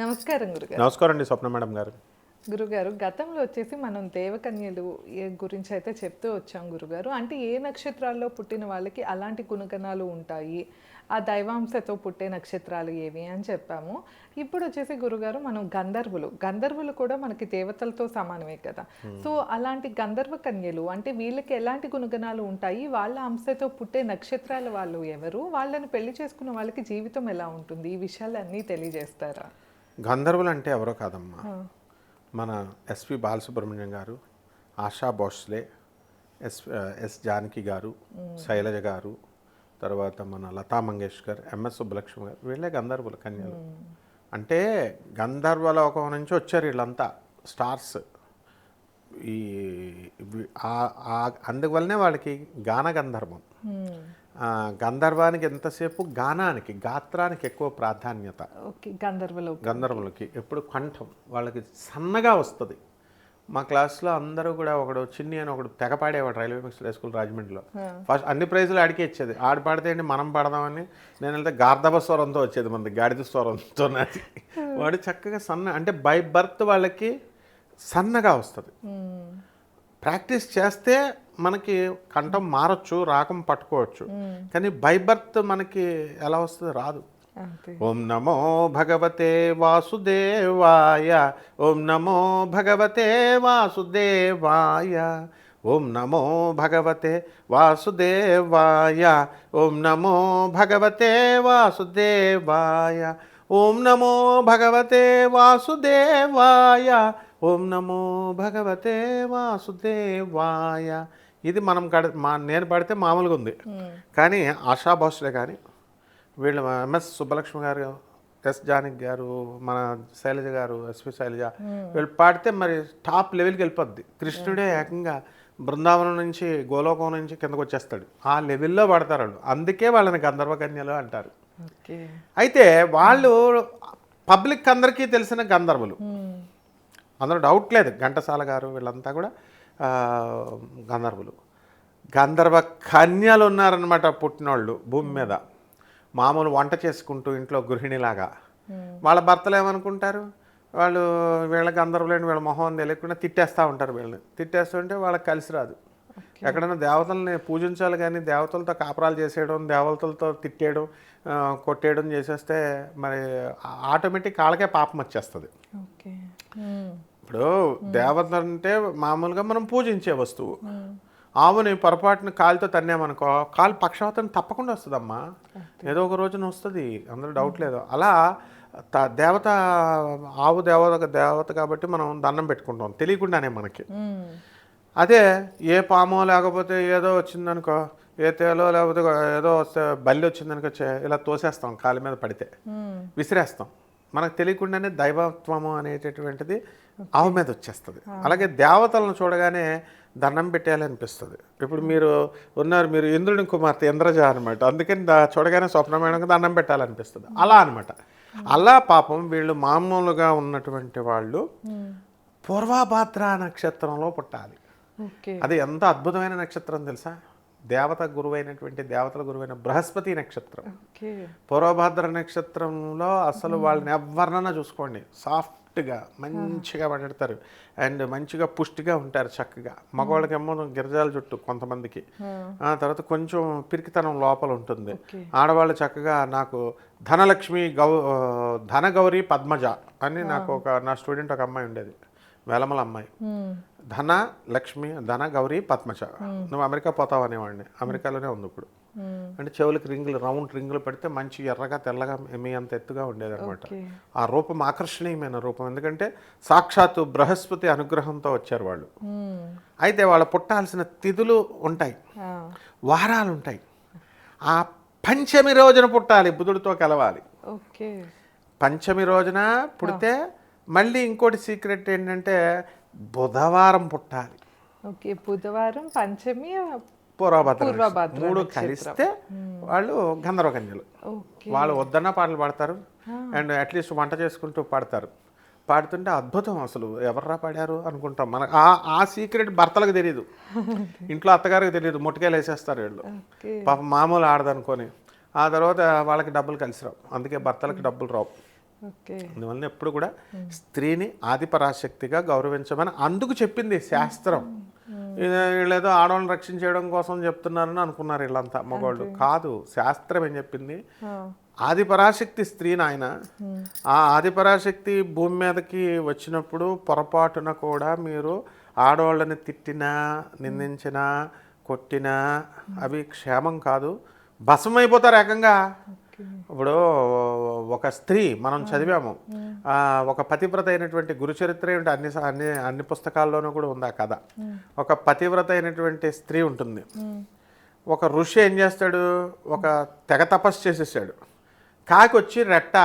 నమస్కారం గురుగారు. నమస్కారం అండి స్వప్న మేడం గారు. గురుగారు, గతంలో వచ్చేసి మనం దేవకన్యలు గురించి అయితే చెప్తూ వచ్చాం గురుగారు. అంటే ఏ నక్షత్రాల్లో పుట్టిన వాళ్ళకి అలాంటి గుణగణాలు ఉంటాయి, ఆ దైవాంశతో పుట్టే నక్షత్రాలు ఏవి అని చెప్పాము. ఇప్పుడు వచ్చేసి గురుగారు మనం గంధర్వులు కూడా మనకి దేవతలతో సమానమే కదా. సో అలాంటి గంధర్వ కన్యలు అంటే వీళ్ళకి ఎలాంటి గుణగణాలు ఉంటాయి, వాళ్ళ అంశతో పుట్టే నక్షత్రాల వాళ్ళు ఎవరు, వాళ్ళని పెళ్లి చేసుకున్న వాళ్ళకి జీవితం ఎలా ఉంటుంది, ఈ విషయాలన్నీ తెలియజేస్తారా? గంధర్వులు అంటే ఎవరో కాదమ్మా, మన ఎస్పి బాలసుబ్రహ్మణ్యం గారు, ఆశా భోస్లే, ఎస్ జానకి గారు, శైలజ గారు, తర్వాత మన లతా మంగేష్కర్, ఎంఎస్ సుబ్బలక్ష్మి గారు, వీళ్ళే గంధర్వుల కన్యలు. అంటే గంధర్వలోకం నుంచి వచ్చారు వీళ్ళంతా స్టార్స్. ఈ అందువల్లనే వాళ్ళకి గాన గంధర్వం. గంధర్వానికి ఎంతసేపు గానానికి, గాత్రానికి ఎక్కువ ప్రాధాన్యత. గంధర్వులకి ఎప్పుడు కంఠం వాళ్ళకి సన్నగా వస్తుంది. మా క్లాస్లో అందరూ కూడా ఒకడు చిన్ని అని ఒకడు తెగ పాడేవాడు రైల్వే మిక్స్డ్ స్కూల్ రాజమండ్రిలో. ఫస్ట్ అన్ని ప్రైజులు ఆడికే ఇచ్చేది. ఆడు పాడితే అండి మనం పాడదామని నేను వెళ్తే గార్ధబ స్వరంతో వచ్చేది, మనది గాడిద స్వరంతో నాది. వాడు చక్కగా సన్న, అంటే బై బర్త్ వాళ్ళకి సన్నగా వస్తుంది. ప్రాక్టీస్ చేస్తే మనకి కంఠం మారచ్చు, రాగం పట్టుకోవచ్చు. కానీ బై బర్త్ మనకి ఎలా వస్తుంది, రాదు. ఓం నమో భగవతే వాసుదేవాయ, ఓం నమో భగవతే వాసుదేవాయ, ఓం నమో భగవతే వాసుదేవాయ, ఓం నమో భగవతే వాసుదేవాయ, ఓం నమో భగవతే వాసుదేవాయ, ఓం నమో భగవతే వాసుదేవాయ. ఇది మనం నేను పడితే మామూలుగా ఉంది. కానీ ఆశా భోస్లే కానీ వీళ్ళు ఎంఎస్ సుబ్బలక్ష్మి గారు, ఎస్ జానకి గారు, మన శైలజ గారు, ఎస్పి శైలజ, వీళ్ళు పాడితే మరి టాప్ లెవెల్కి వెళ్ళిపోద్ది. కృష్ణుడే ఏకంగా బృందావనం నుంచి, గోలోకం నుంచి కిందకు వచ్చేస్తాడు. ఆ లెవెల్లో పాడతారు వాళ్ళు. అందుకే వాళ్ళని గంధర్వ కన్యలు అంటారు. అయితే వాళ్ళు పబ్లిక్ అందరికీ తెలిసిన గంధర్వులు, అందులో డౌట్ లేదు. ఘంటసాల గారు వీళ్ళంతా కూడా గంధర్వులు. గంధర్వ కన్యలు ఉన్నారనమాట పుట్టినోళ్ళు భూమి మీద. మామూలు వంట చేసుకుంటూ ఇంట్లో గృహిణిలాగా. వాళ్ళ భర్తలు ఏమనుకుంటారు, వాళ్ళు వీళ్ళ గంధర్వులేని వీళ్ళ మొహం తెలియకుండా తిట్టేస్తూ ఉంటారు. వీళ్ళని తిట్టేస్తుంటే వాళ్ళకి కలిసి రాదు. ఎక్కడైనా దేవతల్ని పూజించాలి కానీ దేవతలతో కాపురాలు చేసేయడం, దేవతలతో తిట్టేయడం, కొట్టేయడం చేసేస్తే మరి ఆటోమేటిక్ వాళ్ళకే పాపం వచ్చేస్తుంది. ఇప్పుడు దేవత అంటే మామూలుగా మనం పూజించే వస్తువు. ఆవుని పొరపాటున కాలుతో తన్నామనుకో, కాలు పక్షవాతం తప్పకుండా వస్తుందమ్మా, ఏదో ఒక రోజున వస్తుంది, అందులో డౌట్ లేదు. అలా దేవత, ఆవు దేవత కాబట్టి మనం దండం పెట్టుకుంటాం తెలియకుండానే మనకి. అదే ఏ పామో లేకపోతే ఏదో వచ్చిందనుకో, ఏ తేలో లేకపోతే ఏదో వస్తే బల్లి వచ్చిందనుకో, ఇలా తోసేస్తాం, కాలు మీద పడితే విసిరేస్తాం. మనకు తెలియకుండానే దైవత్వము అనేటటువంటిది ఆవు మీద వచ్చేస్తుంది. అలాగే దేవతలను చూడగానే దండం పెట్టేయాలనిపిస్తుంది. ఇప్పుడు మీరు ఉన్నారు, మీరు ఇంద్రుని కుమార్తె ఇంద్రజ అనమాట, అందుకని చూడగానే స్వప్నమేణకు దండం పెట్టాలనిపిస్తుంది. అలా అనమాట. అలా పాపం వీళ్ళు మామూలుగా ఉన్నటువంటి వాళ్ళు పూర్వభాద్ర నక్షత్రంలో పుట్టాలి. అది ఎంత అద్భుతమైన నక్షత్రం తెలుసా? దేవతల గురువైన బృహస్పతి నక్షత్రం. పూర్వభాద్ర నక్షత్రంలో అసలు వాళ్ళని ఎవరినైనా చూసుకోండి, సాఫ్ట్గా మంచిగా మాట్లాడతారు అండ్ మంచిగా పుష్టిగా ఉంటారు చక్కగా. మగవాళ్ళకేమో గిరిజాల జుట్టు కొంతమందికి, తర్వాత కొంచెం పిరికితనం లోపల ఉంటుంది. ఆడవాళ్ళు చక్కగా, నాకు ధనలక్ష్మి ధనగౌరి పద్మజ అని నాకు నా స్టూడెంట్ ఒక అమ్మాయి ఉండేది, వేలమల అమ్మాయి. ధన లక్ష్మి, ధన గౌరీ పద్మజ. నువ్వు అమెరికా పోతావు అనేవాడిని. అమెరికాలోనే ఉంది ఇప్పుడు. అంటే చెవులకి రింగులు, రౌండ్ రింగులు పెడితే మంచి ఎర్రగా తెల్లగా మీ అంత ఎత్తుగా ఉండేది అనమాట. ఆ రూపం ఆకర్షణీయమైన రూపం, ఎందుకంటే సాక్షాత్తు బృహస్పతి అనుగ్రహంతో వచ్చారు వాళ్ళు. అయితే వాళ్ళు పుట్టాల్సిన తిథులు ఉంటాయి, వారాలు ఉంటాయి. ఆ పంచమి రోజున పుట్టాలి, బుధుడితో కలవాలి. పంచమి రోజున పుడితే మళ్ళీ ఇంకోటి సీక్రెట్ ఏంటంటే బుధవారం పుట్టాలి. బుధవారం, పంచమి, పూర్వభద్ర మూడు కలిస్తే వాళ్ళు గంధర్వ కన్యలు. వాళ్ళు వద్దన్న పాటలు పాడతారు అండ్ అట్లీస్ట్ వంట చేసుకుంటూ పాడతారు. పాడుతుంటే అద్భుతం, అసలు ఎవర్రా పాడారు అనుకుంటాం. మనకు ఆ సీక్రెట్ భర్తలకు తెలియదు, ఇంట్లో అత్తగారికి తెలియదు. ముట్టుకాయలు వేసేస్తారు వీళ్ళు, పాపం మామూలు ఆడదనుకొని. ఆ తర్వాత వాళ్ళకి డబ్బులు కలిసి రావు, అందుకే భర్తలకి డబ్బులు రావు. ఓకే. అందువలన ఎప్పుడు కూడా స్త్రీని ఆదిపరాశక్తిగా గౌరవించమని అందుకు చెప్పింది శాస్త్రం. వీళ్ళేదో ఆడవాళ్ళని రక్షించడం కోసం చెప్తున్నారని అనుకున్నారు వీళ్ళంతా మగవాళ్ళు. కాదు, శాస్త్రం ఏం చెప్పింది, ఆదిపరాశక్తి స్త్రీ నాయన. ఆ ఆదిపరాశక్తి భూమి మీదకి వచ్చినప్పుడు పొరపాటున కూడా మీరు ఆడవాళ్ళని తిట్టినా, నిందించినా, కొట్టినా అవి క్షేమం కాదు, భస్మైపోతారు ఏకంగా. ఇప్పుడు ఒక స్త్రీ మనం చదివాము, ఒక పతివ్రత అయినటువంటి గురుచరిత్ర ఏమిటి అన్ని అన్ని అన్ని పుస్తకాల్లోనూ కూడా ఉంది ఆ కథ. ఒక పతివ్రత అయినటువంటి స్త్రీ ఉంటుంది. ఒక ఋషి ఏం చేస్తాడు, ఒక తెగ తపస్సు చేసేసాడు. కాకి వచ్చి రెట్ట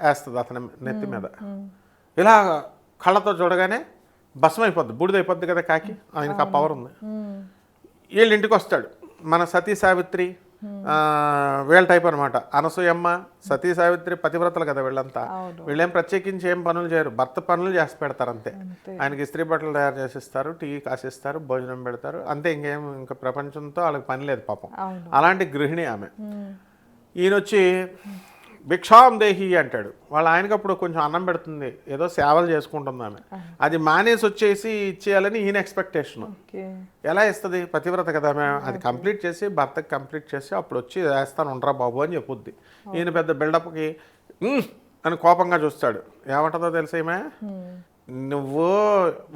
వేస్తుంది అతని నెత్తి మీద. ఇలా కళ్ళతో చూడగానే భస్మం అయిపోద్ది, బూడిదైపోద్ది కదా కాకి. ఆయనకు ఆ పవర్ ఉంది. వీళ్ళ ఇంటికి వస్తాడు, మన సతీ సావిత్రి వీళ్ళ టైప్ అనమాట. అనసూయమ్మ, సతీ సావిత్రి పతివ్రతలు కదా వీళ్ళంతా. వీళ్ళేం ప్రత్యేకించి ఏం పనులు చేయరు, భర్త పనులు చేసి పెడతారు అంతే. ఆయనకి ఇస్త్రీ బట్టలు తయారు చేసిస్తారు, టీ కాసిస్తారు, భోజనం పెడతారు అంతే. ఇంకా ప్రపంచంతో వాళ్ళకి పని లేదు పాపం. అలాంటి గృహిణి ఆమె. ఈయనొచ్చి భిక్షాం దేహి అంటాడు. వాళ్ళ ఆయనకి అప్పుడు కొంచెం అన్నం పెడుతుంది, ఏదో సేవలు చేసుకుంటుంది ఆమె. అది మానేసి వచ్చేసి ఇచ్చేయాలని ఈయన ఎక్స్పెక్టేషన్. ఎలా ఇస్తుంది, పతివ్రత కదా ఆమె. అది కంప్లీట్ చేసి భర్తకి కంప్లీట్ చేసి అప్పుడు వచ్చి వేస్తాను ఉండరా బాబు అని చెప్పుద్ది. ఈయన పెద్ద బిల్డప్కి అని కోపంగా చూస్తాడు. ఏమంటుందో తెలుసా ఈమె, నువ్వు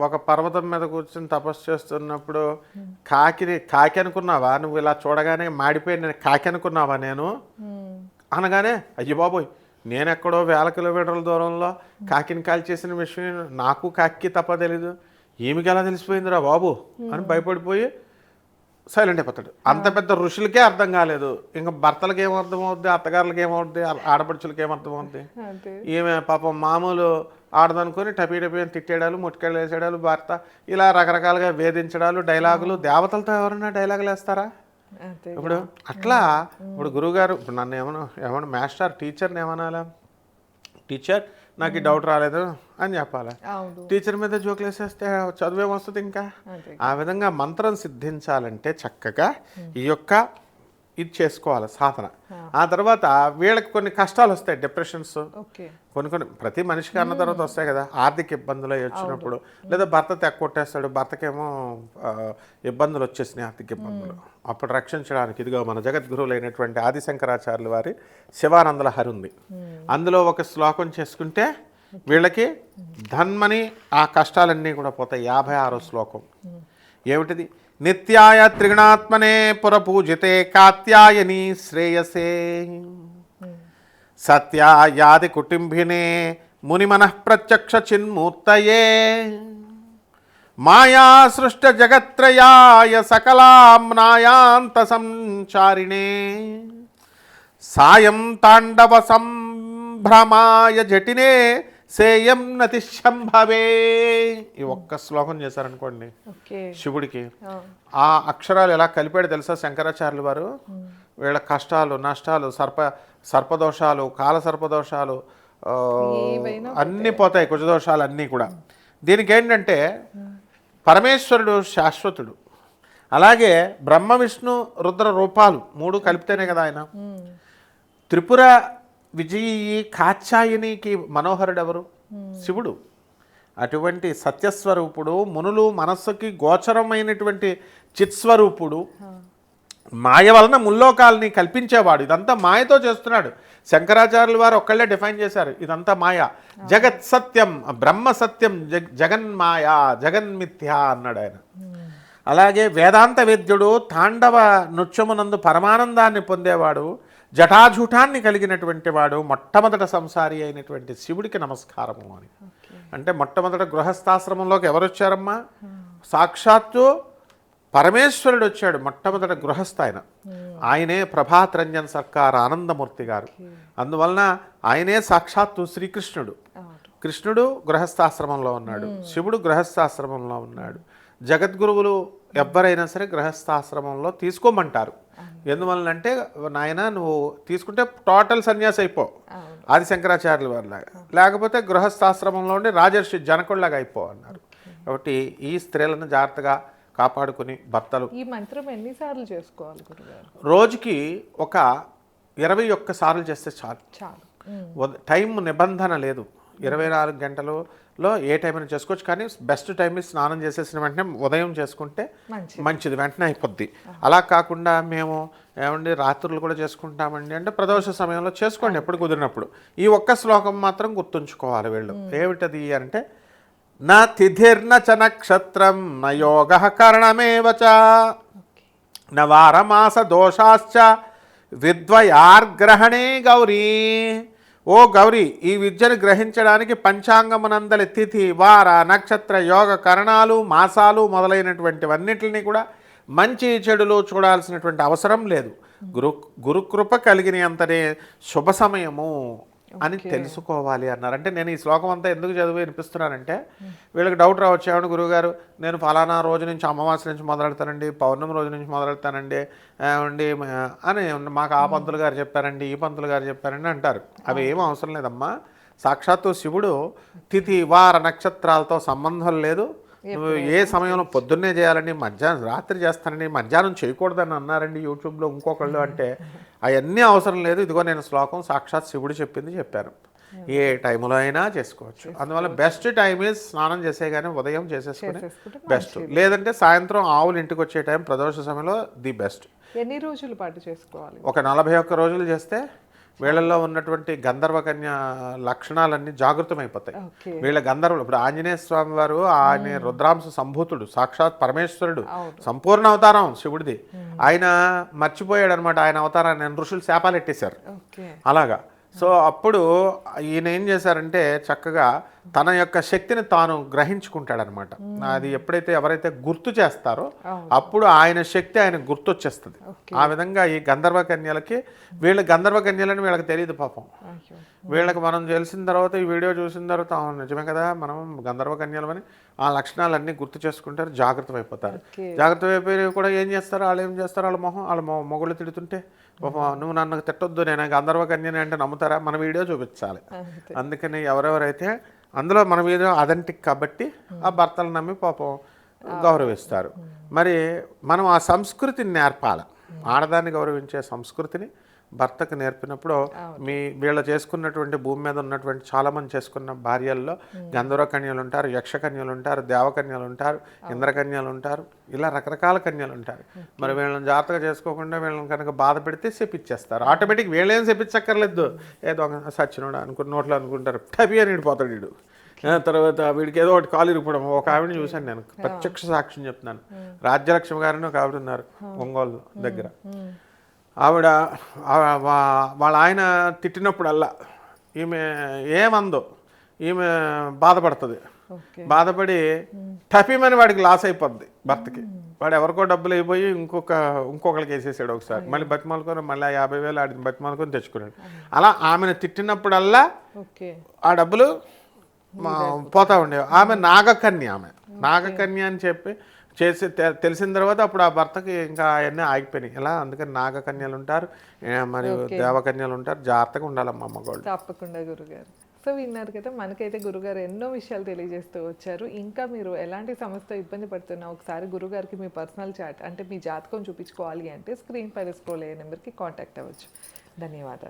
ఒక పర్వతం మీద కూర్చొని తపస్సు చేస్తున్నప్పుడు కాకి అనుకున్నావా, నువ్వు ఇలా చూడగానే మాడిపోయి కాకి అనుకున్నావా నేను అనగానే, అయ్యో బాబోయ్ నేనెక్కడో వేల కిలోమీటర్ల దూరంలో కాకిని కాల్ చేసిన విషయం నాకు కాకి తప్ప తెలీదు, ఏమికి ఎలా తెలిసిపోయిందిరా బాబు అని భయపడిపోయి సైలెంట్ అయిపోతాడు. అంత పెద్ద ఋషులకే అర్థం కాలేదు, ఇంకా భర్తలకి ఏమర్థమవుద్ది, అత్తగారులకి ఏమవుద్ది, ఆడపడుచులకి ఏమర్థమవుద్ది. ఈమె పాపం మామూలు ఆడదనుకొని టపీ అని తిట్టేడాలు, ముట్టుకెళ్ళు వేసేడాలు, భర్త ఇలా రకరకాలుగా వేధించడాలు, డైలాగులు. దేవతలతో ఎవరైనా డైలాగులు వేస్తారా? ఇప్పుడు అట్లా ఇప్పుడు గురువుగారు ఇప్పుడు నన్ను ఏమన్నా మాస్టర్ టీచర్ని ఏమనాలా, టీచర్ నాకు ఈ డౌట్ రాలేదు అని చెప్పాలి. టీచర్ మీద జోకులు వేసేస్తే చదువేమొస్తుంది ఇంకా. ఆ విధంగా మంత్రం సిద్ధించాలంటే చక్కగా ఈ యొక్క ఇది చేసుకోవాలి సాధన. ఆ తర్వాత వీళ్ళకి కొన్ని కష్టాలు వస్తాయి, డిప్రెషన్స్ కొన్ని ప్రతి మనిషికి అన్న తర్వాత వస్తాయి కదా. ఆర్థిక ఇబ్బందులు వచ్చినప్పుడు, లేదా భర్త తెగ కొట్టేస్తాడు, భర్తకేమో ఇబ్బందులు వచ్చేసినాయి, ఆర్థిక ఇబ్బందులు. అప్పుడు రక్షించడానికి ఇదిగో మన జగద్గురువులు అయినటువంటి ఆదిశంకరాచార్యుల వారి శివానందల హరి ఉంది. అందులో ఒక శ్లోకం చేసుకుంటే వీళ్ళకి ధన్మని ఆ కష్టాలన్నీ కూడా పోతాయి. 56వ శ్లోకం ఏమిటిది, నిత్యాయ త్రిగుణాత్మనే పురపూజితే కాత్యాయని శ్రేయసే సత్యాయాది కుటుంబినే మునిమనః ప్రత్యక్ష చిన్మూర్తయే మాయా సృష్ట జగత్రయాయ సకలాంనాయాంత సంచారిణే సాయం తాండవ సంభ్రమాయ జటినే సేయం నతిశంభవే. ఈ ఒక్క శ్లోకం చేశారనుకోండి శివుడికి, ఆ అక్షరాలు ఎలా కలిపాడు తెలుసా శంకరాచార్యులు వారు. వీళ్ళ కష్టాలు, నష్టాలు, సర్పదోషాలు, కాల సర్పదోషాలు అన్నీ పోతాయి, కుజదోషాలు అన్నీ కూడా. దీనికి ఏంటంటే పరమేశ్వరుడు శాశ్వతుడు, అలాగే బ్రహ్మ విష్ణు రుద్ర రూపాలు 3 కలిపితేనే కదా ఆయన. త్రిపుర విజయీ కాత్యాయనికి మనోహరుడు ఎవరు, శివుడు. అటువంటి సత్యస్వరూపుడు, మునులు మనస్సుకి గోచరమైనటువంటి చిత్స్వరూపుడు, మాయ వలన ముల్లోకాలని కల్పించేవాడు. ఇదంతా మాయతో చేస్తున్నాడు. శంకరాచార్యుల వారు ఒక్కళ్ళే డిఫైన్ చేశారు, ఇదంతా మాయ. జగత్ సత్యం బ్రహ్మ సత్యం జగన్మాయ జగన్మిథ్య అన్నాడు ఆయన. అలాగే వేదాంత వేద్యుడు, తాండవ నృత్యమునందు పరమానందాన్ని పొందేవాడు, జటాజూటాన్ని కలిగినటువంటి వాడు, మొట్టమొదట సంసారి అయినటువంటి శివుడికి నమస్కారము అని. అంటే మొట్టమొదట గృహస్థాశ్రమంలోకి ఎవరు వచ్చారమ్మా, సాక్షాత్తు పరమేశ్వరుడు వచ్చాడు. మొట్టమొదట గృహస్థ ఆయనే ప్రభాత్ రంజన్ సర్కార్ ఆనందమూర్తి గారు. అందువలన ఆయనే సాక్షాత్తు శ్రీకృష్ణుడు. కృష్ణుడు గృహస్థాశ్రమంలో ఉన్నాడు, శివుడు గృహస్థాశ్రమంలో ఉన్నాడు. జగద్గురువులు ఎవరైనా సరే గృహస్థాశ్రమంలో తీసుకోమంటారు. ఎందువల్లంటే నాయన నువ్వు తీసుకుంటే టోటల్ సన్యాసి అయిపో, ఆది శంకరాచార్యుల వారిలాగా. లేకపోతే గృహస్థాశ్రమంలో ఉండి రాజర్షి జనకుడిలాగా అయిపో అన్నారు. కాబట్టి ఈ స్త్రీలను జాగ్రత్తగా కాపాడుకుని భర్తలు. ఈ మంత్రం ఎన్నిసార్లు చేసుకోవాలి గురుగారు? రోజుకి ఒక 21 సార్లు చేస్తే చాలు. టైం నిబంధన లేదు. 24 గంటలలో ఏ టైం అయినా చేసుకోవచ్చు, కానీ బెస్ట్ టైం స్నానం చేసేసిన వెంటనే ఉదయం చేసుకుంటే మంచిది, వెంటనే అయిపోద్ది. అలా కాకుండా మేము ఏమండి రాత్రులు కూడా చేసుకుంటామండి అంటే ప్రదోష సమయంలో చేసుకోండి, ఎప్పుడు కుదిరినప్పుడు. ఈ ఒక్క శ్లోకం మాత్రం గుర్తుంచుకోవాలి వీళ్ళు. ఏమిటది అంటే, నా తిథిర్న చ నక్షత్రం న యోగ కరణమేవ చ న వారమాస దోషాశ్చ విద్వయార్గ్రహణే గౌరీ. ఓ గౌరీ, ఈ విద్యను గ్రహించడానికి పంచాంగమునందలి తిథి, వార, నక్షత్ర, యోగ కరణాలు, మాసాలు మొదలైనటువంటివన్నిటిని కూడా మంచి చెడులు చూడాల్సినటువంటి అవసరం లేదు. గురుకృప కలిగినంతనే శుభ సమయము అని తెలుసుకోవాలి అన్నారు. అంటే నేను ఈ శ్లోకం అంతా ఎందుకు చదివి వినిపిస్తున్నానంటే, వీళ్ళకి డౌట్ రావచ్చు, ఏమంటే గురువుగారు నేను ఫలానా రోజు నుంచి అమావాస్య నుంచి మొదలెడతానండి, పౌర్ణమి రోజు నుంచి మొదలెడతానండి ఏమండి అని మాకు ఆ పంతులు గారు చెప్పారండి, ఈ పంతులు గారు చెప్పారండి అంటారు. అవి ఏమీ అవసరం లేదమ్మా. సాక్షాత్తు శివుడు తిథి, వార, నక్షత్రాలతో సంబంధం లేదు. నువ్వు ఏ సమయంలో పొద్దున్నే చేయాలండి, మధ్యాహ్నం రాత్రి చేస్తానండి, మధ్యాహ్నం చేయకూడదని అన్నారండి యూట్యూబ్లో ఇంకొకళ్ళు అంటే అవన్నీ అవసరం లేదు. ఇదిగో నేను శ్లోకం సాక్షాత్ శివుడు చెప్పింది చెప్పాను. ఏ టైంలో అయినా చేసుకోవచ్చు. అందువల్ల బెస్ట్ టైం ఈజ్ స్నానం చేసే కానీ ఉదయం చేసేసుకుని బెస్ట్. లేదంటే సాయంత్రం ఆవులు ఇంటికి వచ్చే టైం ప్రదోష సమయంలో ది బెస్ట్. ఎన్ని రోజుల పాటు చేసుకోవాలి? ఒక 41 రోజులు చేస్తే వీళ్ళల్లో ఉన్నటువంటి గంధర్వకన్య లక్షణాలన్నీ జాగృతమైపోతాయి. వీళ్ళ గంధర్వులు, ఇప్పుడు ఆంజనేయ స్వామి వారు ఆయన రుద్రాంశ సంభూతుడు, సాక్షాత్ పరమేశ్వరుడు, సంపూర్ణ అవతారం శివుడిది. ఆయన మర్చిపోయాడు అనమాట ఆయన అవతారాన్ని, ఋషులు శాపాలు ఎట్టేశారు అలాగా. సో అప్పుడు ఈయన ఏం చేశారంటే చక్కగా తన యొక్క శక్తిని తాను గ్రహించుకుంటాడనమాట. అది ఎప్పుడైతే ఎవరైతే గుర్తు చేస్తారో అప్పుడు ఆయన శక్తి ఆయన గుర్తొచ్చేస్తుంది. ఆ విధంగా ఈ గంధర్వ కన్యలకి, వీళ్ళ గంధర్వ కన్యలని వీళ్ళకి తెలియదు పాపం. వీళ్ళకి మనం తెలిసిన తర్వాత, ఈ వీడియో చూసిన తర్వాత నిజమే కదా మనం గంధర్వ కన్యలమని ఆ లక్షణాలన్నీ గుర్తు చేసుకుంటారు, జాగ్రత్త అయిపోతారు. జాగ్రత్త అయిపోయి కూడా ఏం చేస్తారు, వాళ్ళు ఏం చేస్తారు, వాళ్ళ మొగుళ్ళు తిడుతుంటే పాపం నువ్వు నన్ను తిట్టొద్దు, నేను గంధర్వ కన్యని అంటే నమ్ముతారా? మన వీడియో చూపించాలి. అందుకని ఎవరెవరైతే అందులో మన వీడియో అథెంటిక్ కాబట్టి ఆ భర్తలు నమ్మి పాపం గౌరవిస్తారు. మరి మనం ఆ సంస్కృతిని నేర్పాలి. ఆడదాన్ని గౌరవించే సంస్కృతిని భర్తకు నేర్పినప్పుడు వీళ్ళు చేసుకున్నటువంటి భూమి మీద ఉన్నటువంటి చాలామంది చేసుకున్న భార్యల్లో గంధర్వ కన్యలు ఉంటారు, యక్ష కన్యలు ఉంటారు, దేవకన్యలు ఉంటారు, ఇంద్రకన్యలు ఉంటారు, ఇలా రకరకాల కన్యలు ఉంటారు. మరి వీళ్ళని జాగ్రత్తగా చేసుకోకుండా వీళ్ళని కనుక బాధ పెడితే శపించేస్తారు. ఆటోమేటిక్ వీళ్ళేం శపించక్కర్లేదు, ఏదో సచ్చినోడు అనుకున్న నోట్లో అనుకుంటారు, టబి అని ఇడిపోతాడు వీడు. తర్వాత వీడికి ఏదో ఒకటి కాలు ఇరిపోవడం. ఒక ఆవిడని చూశాను నేను, ప్రత్యక్ష సాక్ష్యం చెప్తున్నాను. రాజ్యలక్ష్మి గారిని ఒక ఆవిడ ఉన్నారు ఒంగోలు దగ్గర. ఆవిడ వాళ్ళ ఆయన తిట్టినప్పుడల్లా ఈమె ఏమందో ఈమె బాధపడుతుంది. బాధపడి టఫీమని వాడికి లాస్ అయిపోద్ది భర్తకి. వాడు ఎవరికో డబ్బులు అయిపోయి ఇంకొకరికి వేసేసాడు ఒకసారి. మళ్ళీ బతిమాలుకొని మళ్ళీ 50,000 ఆడిని బతిమాలుకొని తెచ్చుకున్నాడు. అలా ఆమెను తిట్టినప్పుడల్లా ఆ డబ్బులు పోతా ఉండేవి. ఆమె నాగకన్య అని చెప్పి చేసి తెలిసిన తర్వాత అప్పుడు ఆ భర్తకి ఇంకా అవన్నీ ఆగిపోయినాయి. ఇలా అందుకని నాగకన్యలు ఉంటారు, మరియు దేవకన్యలు ఉంటారు. జాగ్రత్తగా ఉండాలమ్మా మగవాళ్ళు. తప్పకుండా గురుగారు. సో విన్నారు కదా, మనకైతే గురుగారు ఎన్నో విషయాలు తెలియజేస్తూ వచ్చారు. ఇంకా మీరు ఎలాంటి సమస్యతో ఇబ్బంది పడుతున్నా ఒకసారి గురుగారికి మీ పర్సనల్ చాట్ అంటే మీ జాతకం చూపించుకోవాలి అంటే స్క్రీన్ పై స్క్రోల్ అయ్యే నెంబర్కి కాంటాక్ట్ అవ్వచ్చు. ధన్యవాదాలు.